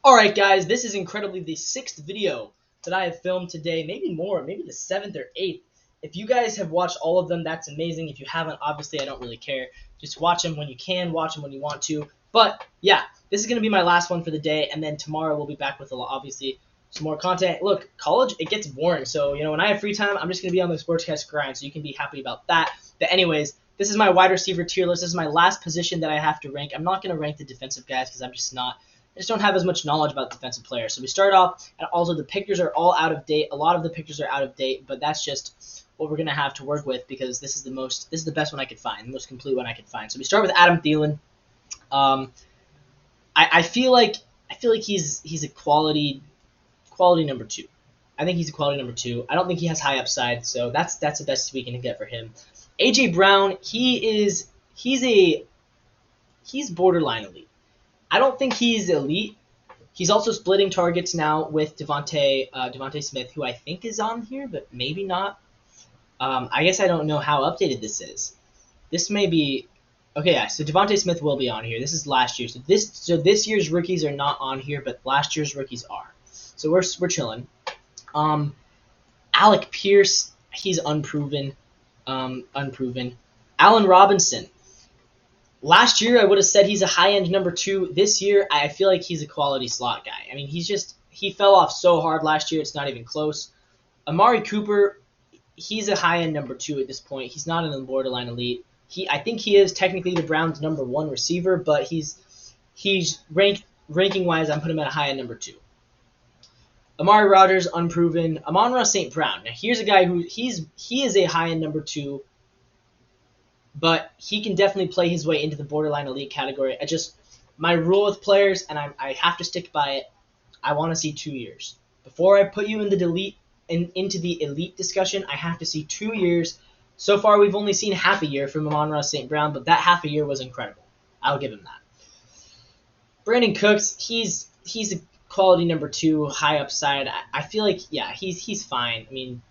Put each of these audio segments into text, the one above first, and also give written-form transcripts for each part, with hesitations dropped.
Alright guys, this is incredibly the 6th video that I have filmed today, maybe more, maybe the 7th or 8th. If you guys have watched all of them, that's amazing. If you haven't, obviously I don't really care. Just watch them when you can, watch them when you want to. But yeah, this is going to be my last one for the day, and then tomorrow we'll be back with, obviously, some more content. Look, college, it gets boring, so, when I have free time, I'm just going to be on the Sportscast grind, so you can be happy about that. But anyways, this is my wide receiver tier list. This is my last position that I have to rank. I'm not going to rank the defensive guys because I'm just not. I just don't have as much knowledge about defensive players. So we start off, and also the pictures are all out of date. A lot of the pictures are out of date, but that's just what we're gonna have to work with because this is the best one I could find, the most complete one I could find. So we start with Adam Thielen. I feel like he's a quality number 2. I think he's a quality number 2. I don't think he has high upside, so that's the best we can get for him. AJ Brown, he's borderline elite. I don't think he's elite. He's also splitting targets now with Devontae Smith, who I think is on here, but maybe not. I guess I don't know how updated this is. This may be okay. Yeah, so Devontae Smith will be on here. This is last year, so this year's rookies are not on here, but last year's rookies are. So we're chilling. Alec Pierce, he's unproven. Allen Robinson. Last year, I would have said he's a high-end number 2. This year, I feel like he's a quality slot guy. I mean, he fell off so hard last year, it's not even close. Amari Cooper, he's a high-end number 2 at this point. He's not in the borderline elite. I think he is technically the Browns' number 1 receiver, but he's ranking-wise, I'm putting him at a high-end number 2. Amari Rodgers, unproven. Amon-Ra St. Brown. Now, here's a guy who he is a high-end number 2. But he can definitely play his way into the borderline elite category. My rule with players, and I have to stick by it, I want to see 2 years. Before I put you into the elite discussion, I have to see 2 years. So far, we've only seen half a year from Amon-Ra St. Brown, but that half a year was incredible. I'll give him that. Brandon Cooks, he's a quality number 2, high upside. I feel like, yeah, he's fine. I mean,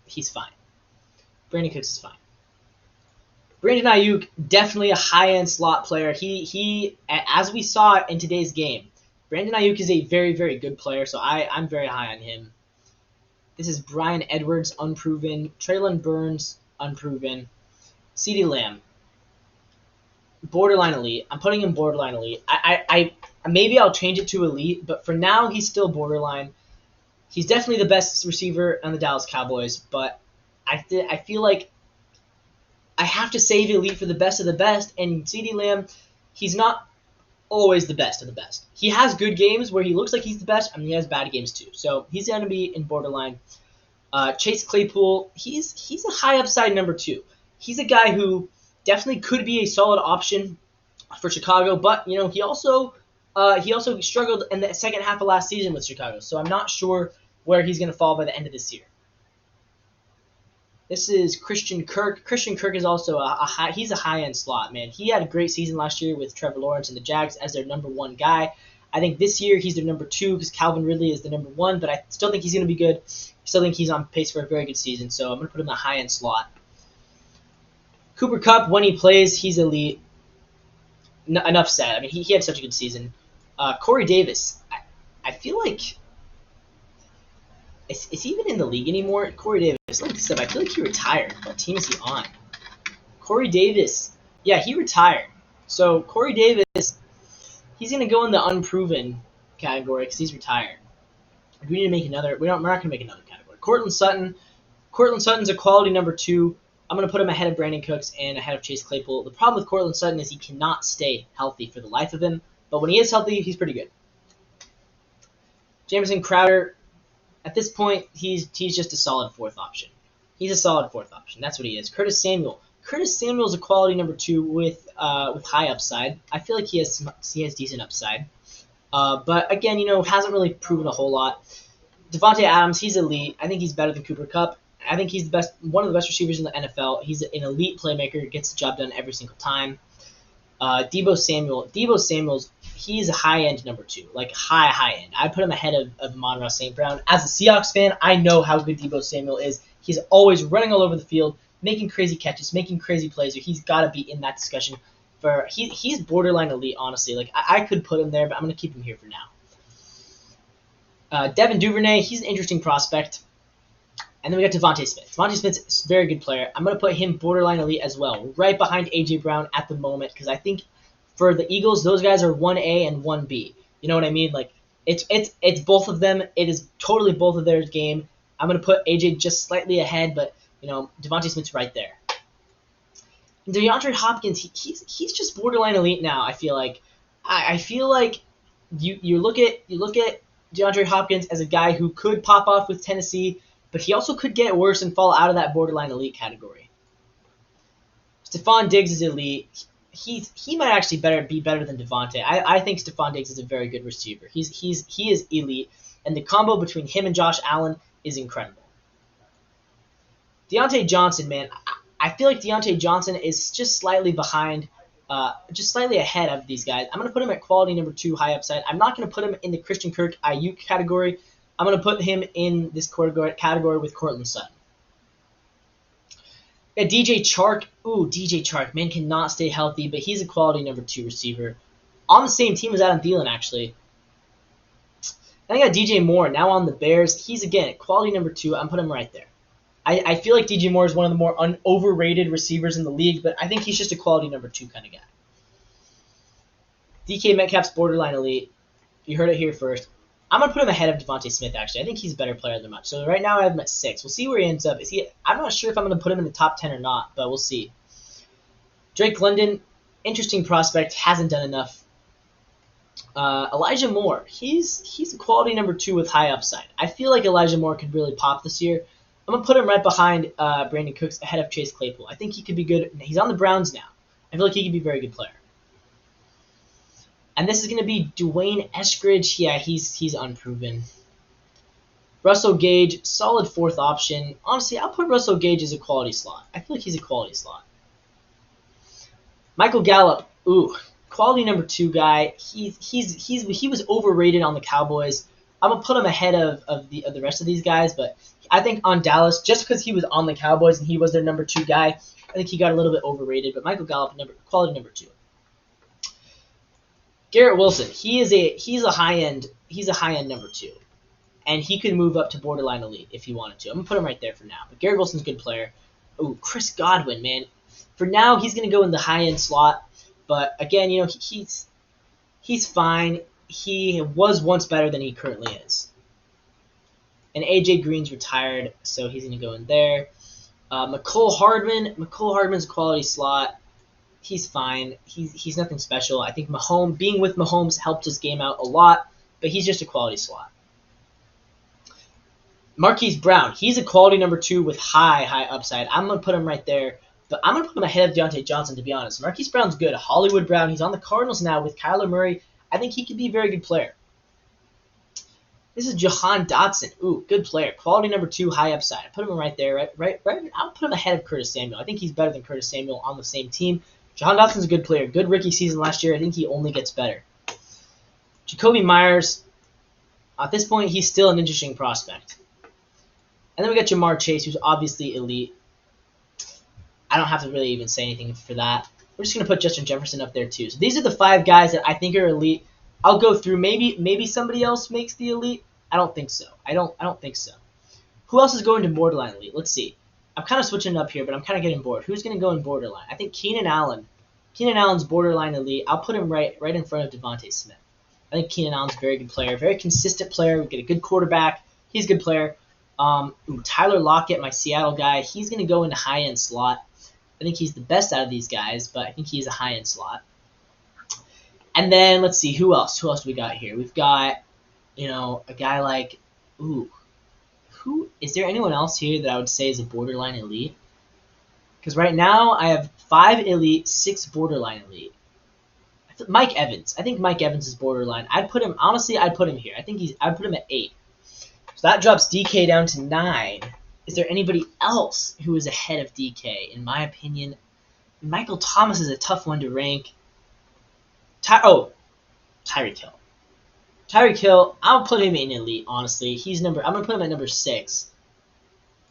he's fine. Brandon Cooks is fine. Brandon Ayuk, definitely a high-end slot player. He, as we saw in today's game, Brandon Ayuk is a very, very good player, so I'm very high on him. This is Bryan Edwards, unproven. Treylon Burns, unproven. Ceedee Lamb, borderline elite. I'm putting him borderline elite. Maybe I'll change it to elite, but for now he's still borderline. He's definitely the best receiver on the Dallas Cowboys, but I feel like I have to save elite for the best of the best, and Ceedee Lamb, he's not always the best of the best. He has good games where he looks like he's the best, and he has bad games too. So he's going to be in borderline. Chase Claypool, he's a high upside number 2. He's a guy who definitely could be a solid option for Chicago, but he also struggled in the second half of last season with Chicago. So I'm not sure where he's going to fall by the end of this year. This is Christian Kirk. Christian Kirk is also he's a high-end slot, man. He had a great season last year with Trevor Lawrence and the Jags as their number 1 guy. I think this year he's their number 2 because Calvin Ridley is the number 1, but I still think he's going to be good. I still think he's on pace for a very good season, so I'm going to put him in a high-end slot. Cooper Kupp, when he plays, he's elite. Enough said. I mean, he had such a good season. Corey Davis, I feel like... Is he even in the league anymore? Corey Davis, look at this stuff. I feel like he retired. What team is he on? Corey Davis. Yeah, he retired. So Corey Davis, he's going to go in the unproven category because he's retired. We need to make another. We're not going to make another category. Courtland Sutton. Courtland Sutton's a quality number 2. I'm going to put him ahead of Brandon Cooks and ahead of Chase Claypool. The problem with Courtland Sutton is he cannot stay healthy for the life of him. But when he is healthy, he's pretty good. Jamison Crowder. At this point, he's just a solid 4th option. He's a solid 4th option. That's what he is. Curtis Samuel. Curtis Samuel is a quality number 2 with high upside. I feel like he has decent upside. But again, hasn't really proven a whole lot. Devontae Adams, he's elite. I think he's better than Cooper Kupp. I think he's one of the best receivers in the NFL. He's an elite playmaker. Gets the job done every single time. Deebo Samuel's he's a high-end number 2, like high-end. I put him ahead of Amon-Ra St. Brown. As a Seahawks fan, I know how good Deebo Samuel is. He's always running all over the field, making crazy catches, making crazy plays. He's got to be in that discussion. He's borderline elite, honestly. Like I could put him there, but I'm going to keep him here for now. Devin Duvernay, he's an interesting prospect. And then we got Devontae Smith. Devontae Smith's a very good player. I'm going to put him borderline elite as well, right behind A.J. Brown at the moment, because I think for the Eagles, those guys are 1A and 1B. You know what I mean? Like, it's both of them. It is totally both of their game. I'm going to put A.J. just slightly ahead, but, Devontae Smith's right there. And DeAndre Hopkins, he's just borderline elite now, I feel like. I feel like you look at DeAndre Hopkins as a guy who could pop off with Tennessee, but he also could get worse and fall out of that borderline elite category. Stefon Diggs is elite. He might actually be better than Devontae. I think Stefon Diggs is a very good receiver. He is elite, and the combo between him and Josh Allen is incredible. Deontay Johnson, man, I feel like Deontay Johnson is just slightly behind, just slightly ahead of these guys. I'm going to put him at quality number 2, high upside. I'm not going to put him in the Christian Kirk Ayuk category. I'm going to put him in this category with Courtland Sutton. DJ Chark. Ooh, DJ Chark. Man cannot stay healthy, but he's a quality number 2 receiver. On the same team as Adam Thielen, actually. Then I got DJ Moore, now on the Bears. He's, again, quality number 2. I'm putting him right there. I feel like DJ Moore is one of the more overrated receivers in the league, but I think he's just a quality number 2 kind of guy. DK Metcalf's borderline elite. You heard it here first. I'm going to put him ahead of Devontae Smith, actually. I think he's a better player than much. So right now I have him at 6. We'll see where he ends up. I'm not sure if I'm going to put him in the top 10 or not, but we'll see. Drake London, interesting prospect, hasn't done enough. Elijah Moore, he's a quality number 2 with high upside. I feel like Elijah Moore could really pop this year. I'm going to put him right behind Brandon Cooks, ahead of Chase Claypool. I think he could be good. He's on the Browns now. I feel like he could be a very good player. And this is going to be Dwayne Eskridge. Yeah, he's unproven. Russell Gage, solid 4th option. Honestly, I'll put Russell Gage as a quality slot. I feel like he's a quality slot. Michael Gallup, ooh, quality number 2 guy. He was overrated on the Cowboys. I'm gonna put him ahead of the rest of these guys, but I think on Dallas, just because he was on the Cowboys and he was their number 2 guy, I think he got a little bit overrated. But Michael Gallup, quality number 2. Garrett Wilson, he's a high end number 2, and he could move up to borderline elite if he wanted to. I'm gonna put him right there for now. But Garrett Wilson's a good player. Ooh, Chris Godwin, man. For now, he's gonna go in the high end slot, but again, he's fine. He was once better than he currently is. And AJ Green's retired, so he's gonna go in there. McCole Hardman's a quality slot. He's fine. He's nothing special. I think being with Mahomes helped his game out a lot, but he's just a quality slot. Marquise Brown, he's a quality number 2 with high upside. I'm going to put him right there, but I'm going to put him ahead of Deontay Johnson, to be honest. Marquise Brown's good. Hollywood Brown, he's on the Cardinals now with Kyler Murray. I think he could be a very good player. This is Jahan Dotson. Ooh, good player. Quality number 2, high upside. I put him right there. Right. I'll put him ahead of Curtis Samuel. I think he's better than Curtis Samuel on the same team. Jahan Dotson's a good player. Good rookie season last year. I think he only gets better. Jacoby Myers, at this point, he's still an interesting prospect. And then we got Jamar Chase, who's obviously elite. I don't have to really even say anything for that. We're just going to put Justin Jefferson up there, too. So these are the 5 guys that I think are elite. I'll go through. Maybe somebody else makes the elite. I don't think so. I don't think so. Who else is going to borderline elite? Let's see. I'm kind of switching it up here, but I'm kind of getting bored. Who's going to go in borderline? I think Keenan Allen. Keenan Allen's borderline elite. I'll put him right in front of Devontae Smith. I think Keenan Allen's a very good player, very consistent player. We get a good quarterback. He's a good player. Tyler Lockett, my Seattle guy, he's going to go into high-end slot. I think he's the best out of these guys, but I think he's a high-end slot. And then let's see, who else? Who else do we got here? We've got, a guy like, who is there anyone else here that I would say is a borderline elite? Because right now I have 5 elite, 6 borderline elite. Mike Evans. I think Mike Evans is borderline. I'd put him here. I'd put him at 8. So that drops DK down to 9. Is there anybody else who is ahead of DK? In my opinion, Michael Thomas is a tough one to rank. Tyreek Hill. Tyreek Hill, I'll put him in elite, honestly. I'm going to put him at number 6.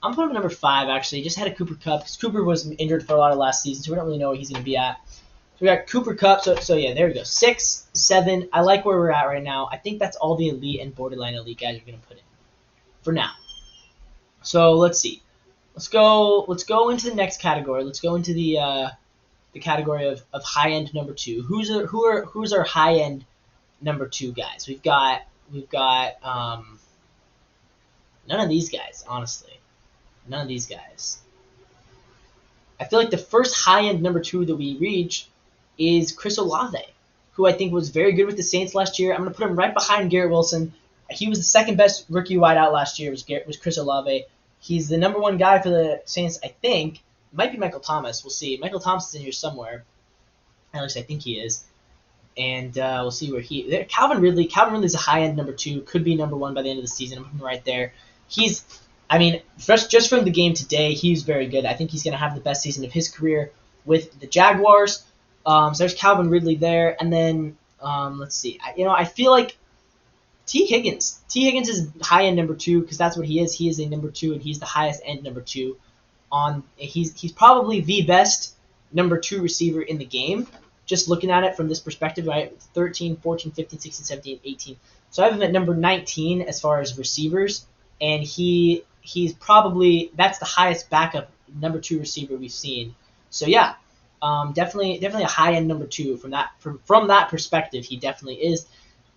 I'm going to put him at number 5, actually. Just had a Cooper Kupp, because Cooper was injured for a lot of last season, so we don't really know where he's going to be at. So We got Cooper Kupp. So yeah, there we go. 6, 7. I like where we're at right now. I think that's all the elite and borderline elite guys are going to put in for now. So let's see. Let's go into the next category. Let's go into the category of high end number 2. Who's our high end number 2 guys? We've got none of these guys, honestly. None of these guys. I feel like the first high end number 2 that we reach is Chris Olave, who I think was very good with the Saints last year. I'm going to put him right behind Garrett Wilson. He was the second best rookie wideout last year. Was Chris Olave. He's the number 1 guy for the Saints, I think. It might be Michael Thomas. We'll see. Michael Thomas is in here somewhere. At least I think he is. And we'll see where Calvin Ridley. Calvin Ridley's a high end number 2. Could be number 1 by the end of the season. I'm putting him right there. Just from the game today, he's very good. I think he's going to have the best season of his career with the Jaguars. So there's Calvin Ridley there. And then, let's see. I feel like T. Higgins. T. Higgins is high end number 2 because that's what he is. He is a number 2, and he's the highest end number 2. He's probably the best number 2 receiver in the game, just looking at it from this perspective, right? 13, 14, 15, 16, 17, 18. So I have him at number 19 as far as receivers, and he's probably – that's the highest backup number 2 receiver we've seen. So, yeah, definitely a high-end number 2 from that perspective. He definitely is.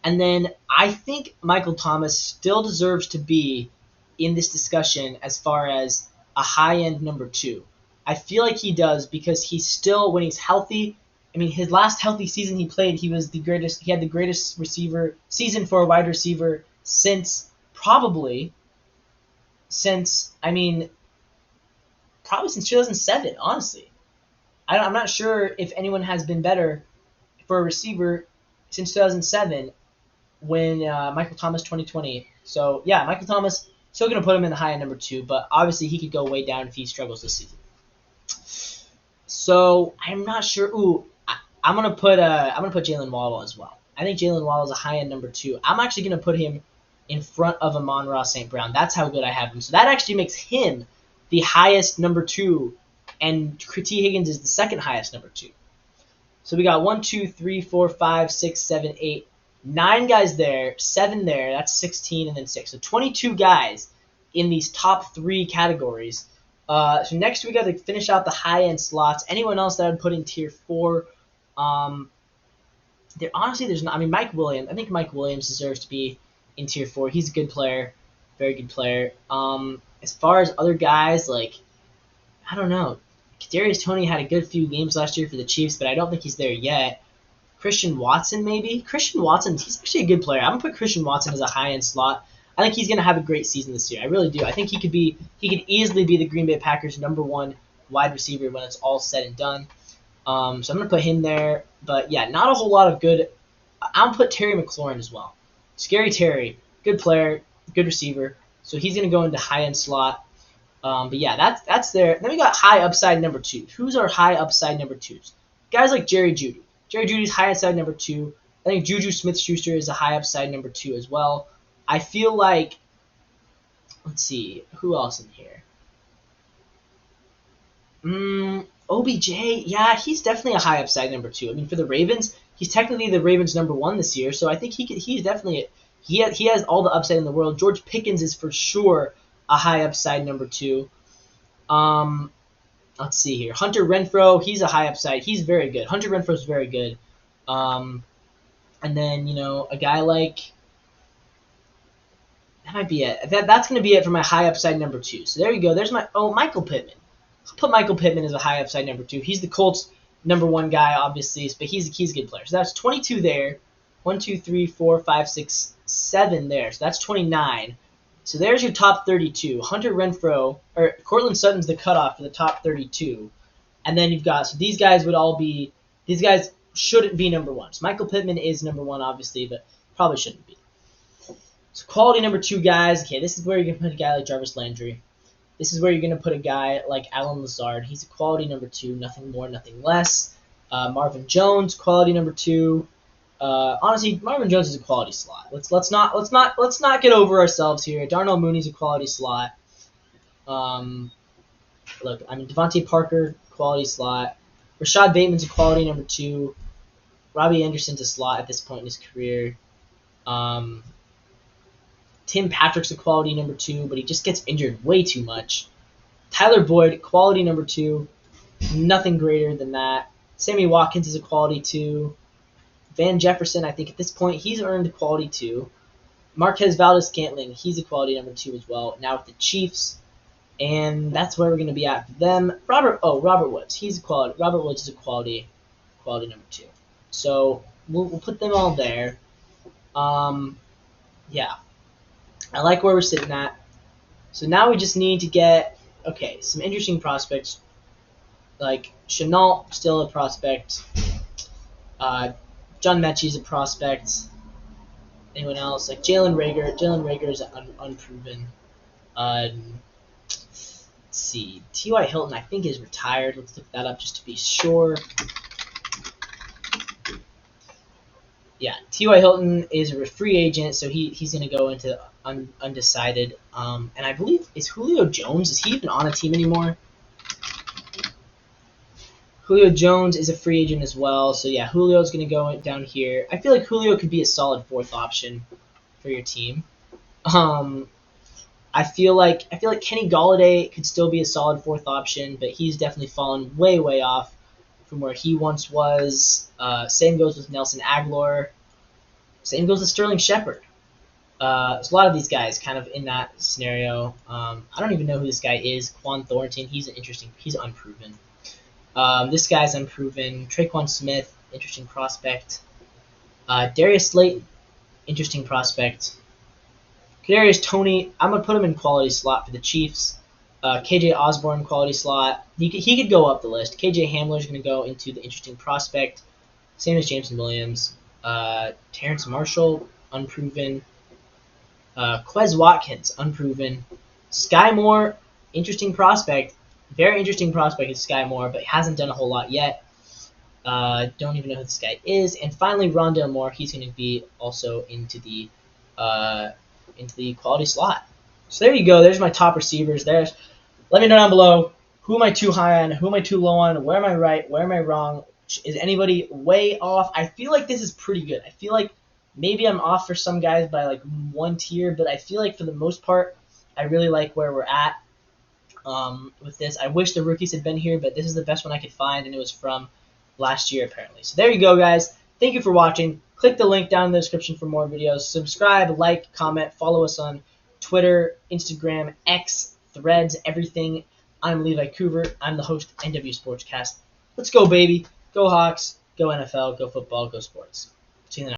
And then I think Michael Thomas still deserves to be in this discussion as far as a high-end number 2. I feel like he does because he's still, when he's healthy – his last healthy season he played, he was the greatest. He had the greatest receiver season for a wide receiver since 2007. Honestly, I'm not sure if anyone has been better for a receiver since 2007 when Michael Thomas 2020. So yeah, Michael Thomas still gonna put him in the high end number 2, but obviously he could go way down if he struggles this season. So I'm not sure. I'm gonna put Jalen Waddle as well. I think Jalen Waddle is a high end number 2. I'm actually gonna put him in front of Amon-Ra St. Brown. That's how good I have him. So that actually makes him the highest number 2, and T. Higgins is the second highest number 2. So we got 1, 2, 3, 4, 5, 6, 7, 8, 9 guys there, 7 there. That's 16, and then 6. So 22 guys in these top 3 categories. So next we got to finish out the high-end slots. Anyone else that I would put in tier 4? There's not. Mike Williams. I think Mike Williams deserves to be in tier 4. He's a good player, very good player. As far as other guys, I don't know. Kadarius Toney had a good few games last year for the Chiefs, but I don't think he's there yet. Christian Watson, maybe. Christian Watson, he's actually a good player. I'm gonna put Christian Watson as a high-end slot. I think he's going to have a great season this year. I really do. I think he could easily be the Green Bay Packers' number 1 wide receiver when it's all said and done. So I'm going to put him there. But, yeah, not a whole lot of good. I'll put Terry McLaurin as well. Scary Terry, good player, good receiver. So he's going to go into high-end slot. But, yeah, that's there. Then we got high upside number 2. Who's our high upside number 2s? Guys like Jerry Jeudy. Jerry Jeudy's high upside number 2. I think Juju Smith-Schuster is a high upside number 2 as well. I feel like, let's see, who else in here? OBJ, yeah, he's definitely a high upside number 2. For the Ravens, he's technically the Ravens number 1 this year, so I think he has all the upside in the world. George Pickens is for sure a high upside number 2. Let's see here. Hunter Renfrow, he's a high upside. He's very good. Hunter Renfrow's very good. And then, a guy like... That might be it. That's going to be it for my high upside number 2. So there you go. There's Michael Pittman. I'll put Michael Pittman as a high upside number 2. He's the Colts' number 1 guy, obviously, but he's a good player. So that's 22 there. 1, 2, 3, 4, 5, 6, 7 there. So that's 29. So there's your top 32. Hunter Renfrow, or Cortland Sutton's the cutoff for the top 32. And then you've got, so these guys shouldn't be number 1. So Michael Pittman is number 1, obviously, but probably shouldn't be. So quality number 2 guys. Okay, this is where you're going to put a guy like Jarvis Landry. This is where you're going to put a guy like Alan Lazard. He's a quality number 2, nothing more, nothing less. Marvin Jones, quality number 2. Honestly, Marvin Jones is a quality slot. Let's not get over ourselves here. Darnell Mooney's a quality slot. Devontae Parker, quality slot. Rashad Bateman's a quality number 2. Robbie Anderson's a slot at this point in his career. Tim Patrick's a quality number 2, but he just gets injured way too much. Tyler Boyd, quality number 2. Nothing greater than that. Sammy Watkins is a quality 2. Van Jefferson, I think at this point, he's earned a quality 2. Marquez Valdes-Scantling, he's a quality number 2 as well. Now with the Chiefs, and that's where we're going to be at for them. Robert Woods, he's a quality. Robert Woods is a quality number 2. So we'll put them all there. Yeah, I like where we're sitting at. So now we just need to get some interesting prospects. Like Chenault, still a prospect. John Mechie's a prospect. Anyone else? Like Jalen Reagor. Jalen Reagor is unproven. Let's see. T.Y. Hilton, I think, is retired. Let's look that up just to be sure. Yeah, T.Y. Hilton is a free agent, so he's going to go into undecided. And I believe, is Julio Jones, is he even on a team anymore? Julio Jones is a free agent as well, so yeah, Julio's going to go down here. I feel like Julio could be a solid 4th option for your team. I feel like Kenny Golladay could still be a solid 4th option, but he's definitely fallen way off from where he once was. Same goes with Nelson Aguilar. Same goes with Sterling Shepard. There's a lot of these guys kind of in that scenario. I don't even know who this guy is. Quan Thornton, he's unproven. This guy's unproven. Traquan Smith, interesting prospect. Darius Slayton, interesting prospect. Kadarius Toney, I'm going to put him in quality slot for the Chiefs. KJ Osborne, quality slot. He could go up the list. KJ Hamler's going to go into the interesting prospect. Same as Jameson Williams. Terrence Marshall, unproven. Quez Watkins, unproven. Sky Moore, interesting prospect. Very interesting prospect is Sky Moore, but hasn't done a whole lot yet. Don't even know who this guy is. And finally, Rondale Moore, he's going to be also into the quality slot. So there you go. There's my top receivers. Let me know down below, who am I too high on? Who am I too low on? Where am I right? Where am I wrong? Is anybody way off? I feel like this is pretty good. I feel like maybe I'm off for some guys by like 1 tier, but I feel like for the most part, I really like where we're at with this. I wish the rookies had been here, but this is the best one I could find, and it was from last year apparently. So there you go, guys. Thank you for watching. Click the link down in the description for more videos. Subscribe, like, comment, follow us on Twitter, Instagram, X, Threads, everything. I'm Levi Coover. I'm the host of NW Sportscast. Let's go, baby. Go Hawks. Go NFL. Go football. Go sports. See you in the next.